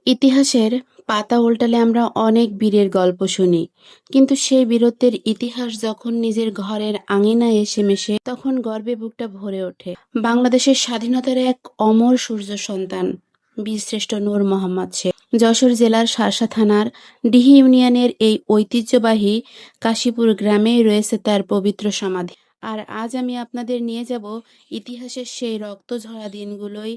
ইতিহাসের পাতা উল্টালে আমরা অনেক বীরের গল্প শুনি, কিন্তু সেই বীরত্বের ইতিহাস যখন নিজের ঘরের আঙিনায় এসে মেশে তখন গর্বে বুকটা ভরে ওঠে। বাংলাদেশের স্বাধীনতার এক অমর সূর্য সন্তান বীরশ্রেষ্ঠ নূর মোহাম্মদ শেখ যশোর জেলার শার্শা থানার ডিহি ইউনিয়নের এই ঐতিহ্যবাহী কাশীপুর গ্রামেই রয়েছে তার পবিত্র সমাধি। আর আজ আমি আপনাদের নিয়ে যাব ইতিহাসের সেই রক্তঝরা দিনগুলোই,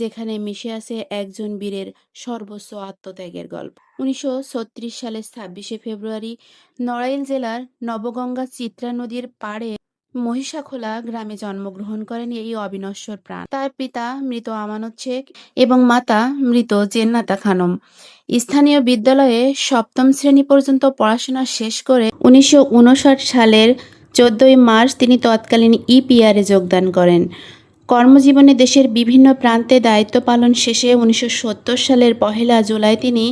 যেখানে মিশে আছে একজন বীরের সর্বোচ্চ আত্মত্যাগের গল্প। 1936 সালের 26শে ফেব্রুয়ারি নড়াইল জেলার নবগঙ্গা চিত্রা নদীর পাড়ে মহিষাখোলা গ্রামে জন্মগ্রহণ করেন এই অবিনশ্বর প্রাণ। তার পিতা মৃত আমানত শেখ এবং মাতা মৃত জেন্নাতা খানম। স্থানীয় বিদ্যালয়ে সপ্তম শ্রেণী পর্যন্ত পড়াশোনা শেষ করে 1959 সালের 14ই মার্চ তিনি তৎকালীন ইপিআরে যোগদান করেন। কর্মজীবনে দেশের বিভিন্ন প্রান্তে দায়িত্ব পালন শেষে 1970 সালের 1 জুলাই তিনি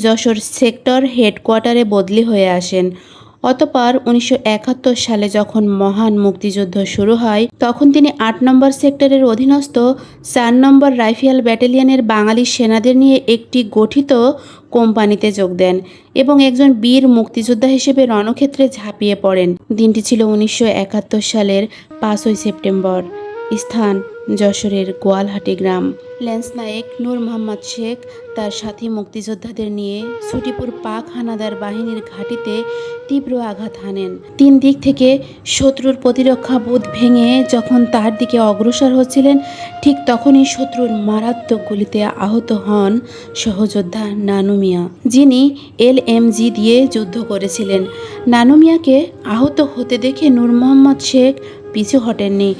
যশোর সেক্টর হেডকোয়ার্টারে বদলি হয়ে আসেন। অতঃপর 1971 সালে যখন মহান মুক্তিযুদ্ধ শুরু হয় তখন তিনি 8 নম্বর সেক্টরের অধীনস্থ 4 নম্বর রাইফেল ব্যাটালিয়নের বাঙালি সেনাদের নিয়ে একটি গঠিত কোম্পানিতে যোগ দেন এবং একজন বীর মুক্তিযোদ্ধা হিসেবে রণক্ষেত্রে ঝাঁপিয়ে পড়েন। দিনটি ছিল 1971 সালের 5ই সেপ্টেম্বর। স্থান যশোরের গোয়ালহাটি গ্রাম। ল্যান্স নায়েক নূর মোহাম্মদ শেখ তার সাথী মুক্তিযোদ্ধাদের নিয়ে ছুটিপুর পাক হানাদার বাহিনীর ঘাঁটিতে তীব্র আঘাত হানেন। 3 দিক থেকে শত্রুর প্রতিরক্ষা বুথ ভেঙে যখন তার দিকে অগ্রসর হচ্ছিলেন, ঠিক তখনই শত্রুর মারাত্মক গুলিতে আহত হন সহযোদ্ধা নানু মিয়া, যিনি LMG দিয়ে যুদ্ধ করেছিলেন। নানু মিয়াকে আহত হতে দেখে নূর মোহাম্মদ শেখ পিছু হটেননি,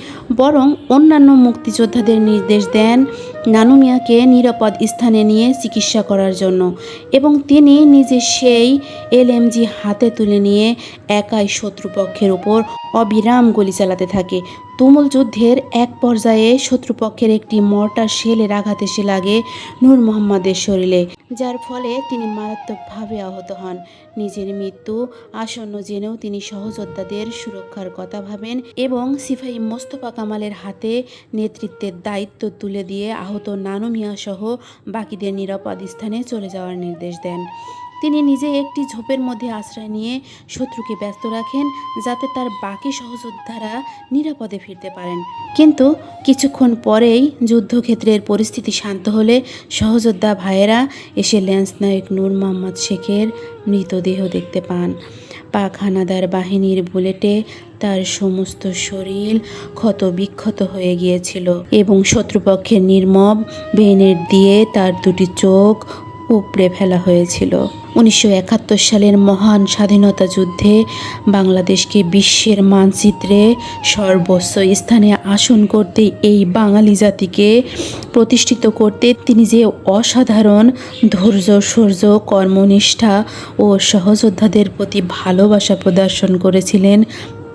বরং অন্যান্য মুক্তিযোদ্ধাদের নির্দেশ দেন নানু মিয়াকে নিরাপদ স্থানে নিয়ে চিকিৎসা করার জন্য, এবং তিনি নিজে সেই LMG হাতে তুলে নিয়ে একাই শত্রুপক্ষের উপর অবিরাম গুলি চালাতে থাকে। তুমুল যুদ্ধের এক পর্যায়ে শত্রুপক্ষের একটি মর্টার শেলের আঘাত এসে লাগে নূর মোহাম্মদের শরীরে, যার ফলে তিনি মারাত্মকভাবে আহত হন। নিজের মৃত্যু আসন্ন জেনেও তিনি সহযোদ্ধাদের সুরক্ষার কথা ভাবেন এবং সিপাহী মোস্তফা কামালের হাতে নেতৃত্বের দায়িত্ব তুলে দিয়ে আহত নানু মিয়া সহ বাকিদের নিরাপদ স্থানে চলে যাওয়ার নির্দেশ দেন। তিনি নিজে একটি ঝোপের মধ্যে আশ্রয় নিয়ে শত্রুকে ব্যস্ত রাখেন যাতে তার বাকি সহযোদ্ধারা নিরাপদে ফিরতে পারেন। কিন্তু কিছুক্ষণ পরেই যুদ্ধক্ষেত্রের পরিস্থিতি শান্ত হলে সহযোদ্ধা ভাইয়েরা এসে ল্যান্স নায়েক নূর মোহাম্মদ শেখের মৃতদেহ দেখতে পান। পাক হানাদার বাহিনীর বুলেটে তার সমস্ত শরীর ক্ষত বিক্ষত হয়ে গিয়েছিল এবং শত্রুপক্ষের নির্মম বেনেট দিয়ে তার 2টি চোখ উপড়ে ফেলা হয়েছিল। 1971 সালের মহান স্বাধীনতা যুদ্ধে বাংলাদেশকে বিশ্বের মানচিত্রে সর্বোচ্চ স্থানে আসন করতে, এই বাঙালি জাতিকে প্রতিষ্ঠিত করতে তিনি যে অসাধারণ ধৈর্য, শৌর্য, কর্মনিষ্ঠা ও সহযোদ্ধাদের প্রতি ভালোবাসা প্রদর্শন করেছিলেন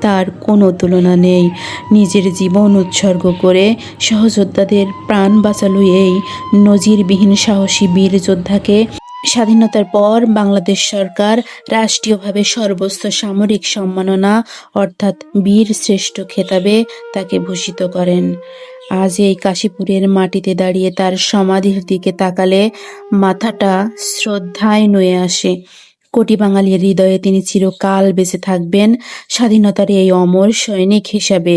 তার কোনো তুলনা নেই। নিজের জীবন উৎসর্গ করে সহযোদ্ধাদের প্রাণ বাঁচালো এই নজিরবিহীন সাহসী বীর যোদ্ধাকে স্বাধীনতার পর বাংলাদেশ সরকার রাষ্ট্রীয়ভাবে সর্বোচ্চ সামরিক সম্মাননা অর্থাৎ বীর শ্রেষ্ঠ খেতাবে তাকে ভূষিত করেন। আজ এই কাশীপুরের মাটিতে দাঁড়িয়ে তার সমাধির দিকে তাকালে মাথাটা শ্রদ্ধায় নুয়ে আসে। কোটি বাঙালির হৃদয়ে তিনি চিরকাল বেঁচে থাকবেন স্বাধীনতার এই অমর সৈনিক হিসাবে।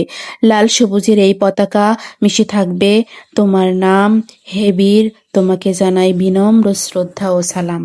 লাল সবুজের এই পতাকা মিশে থাকবে তোমার নাম। হে বীর, তোমাকে জানাই বিনম্র শ্রদ্ধা ও সালাম।